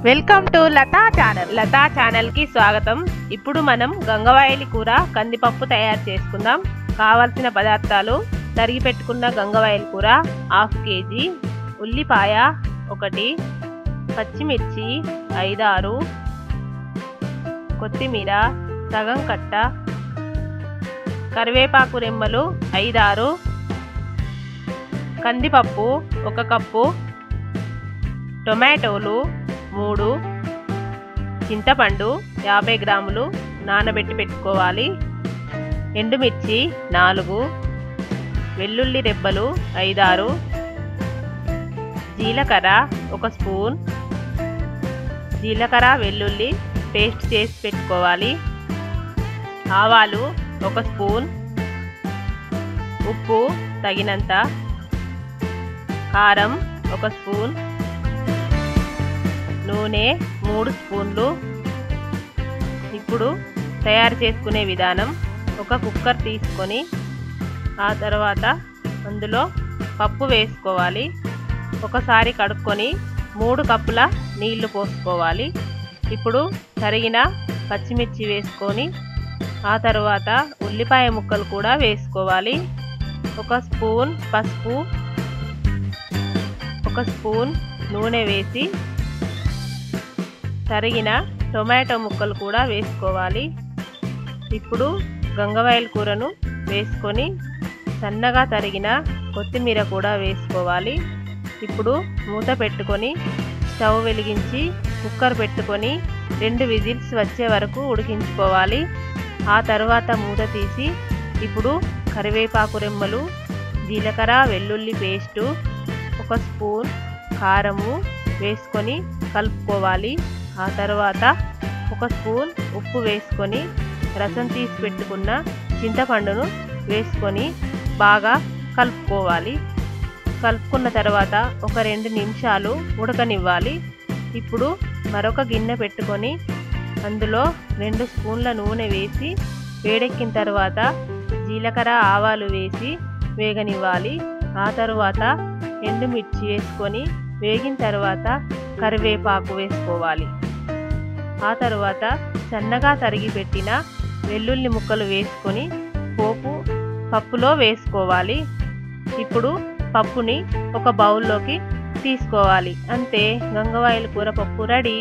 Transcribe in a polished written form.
Welcome to Lata channel కి స్వాగతం. ఇప్పుడు మనం గంగవాయిలి కూర కందిపప్పు తయారు చేసుకుందాం. కావాల్సిన పదార్థాలు: తరిగి పెట్టుకున్న గంగవాయిలి కూర 1/2 kg, ఉల్లిపాయ 1, పచ్చిమిర్చి 5-6, కొత్తిమీర సగం కట్ట, కరివేపాకు రెమ్మలు 5-6, కందిపప్పు 1 కప్పు, టొమాటోలు 3, చింతపండు 50 గ్రాములు నానబెట్టి పెట్టుకోవాలి, ఎండుమిర్చి 4, వెల్లుల్లి రెబ్బలు 5-6, జీలకర్ర 1 స్పూన్, జీలకర్ర వెల్లుల్లి పేస్ట్ చేసి పెట్టుకోవాలి, ఆవాలు 1 స్పూన్, ఉప్పు తగినంత, కారం 1 స్పూన్, నూనె 3 స్పూన్లు. ఇప్పుడు తయారు చేసుకునే విధానం: ఒక కుక్కర్ తీసుకొని ఆ తర్వాత అందులో పప్పు వేసుకోవాలి. ఒకసారి కడుక్కొని 3 కప్పుల నీళ్లు పోసుకోవాలి. ఇప్పుడు తరిగిన పచ్చిమిర్చి వేసుకొని ఆ తర్వాత ఉల్లిపాయ ముక్కలు కూడా వేసుకోవాలి. 1 స్పూన్ పసుపు, 1 స్పూన్ నూనె వేసి తరిగిన టొమాటో ముక్కలు కూడా వేసుకోవాలి. ఇప్పుడు గంగవాయిలి కూరను వేసుకొని సన్నగా తరిగిన కొత్తిమీర కూడా వేసుకోవాలి. ఇప్పుడు మూత పెట్టుకొని స్టవ్ వెలిగించి కుక్కర్ పెట్టుకొని 2 విజిల్స్ వచ్చే వరకు ఉడికించుకోవాలి. ఆ తర్వాత మూత తీసి ఇప్పుడు కరివేపాకు రెమ్మలు, జీలకర్ర వెల్లుల్లి పేస్టు, 1 స్పూన్ కారము వేసుకొని కలుపుకోవాలి. ఆ తర్వాత 1 స్పూన్ ఉప్పు వేసుకొని రసం తీసి పెట్టుకున్న చింతపండును వేసుకొని బాగా కలుపుకోవాలి. కలుపుకున్న తర్వాత ఒక 2 నిమిషాలు ఉడకనివ్వాలి. ఇప్పుడు మరొక గిన్నె పెట్టుకొని అందులో 2 స్పూన్ల నూనె వేసి వేడెక్కిన తర్వాత జీలకర్ర ఆవాలు వేసి వేగనివ్వాలి. ఆ తర్వాత ఎండుమిర్చి వేసుకొని వేగిన తర్వాత కరివేపాకు వేసుకోవాలి. ఆ తర్వాత సన్నగా తరిగి పెట్టిన వెల్లుల్లి ముక్కలు వేసుకొని పప్పులో వేసుకోవాలి. ఇప్పుడు పప్పుని ఒక బౌల్లోకి తీసుకోవాలి. అంతే, గంగవాయిలి కూర పప్పు రెడీ.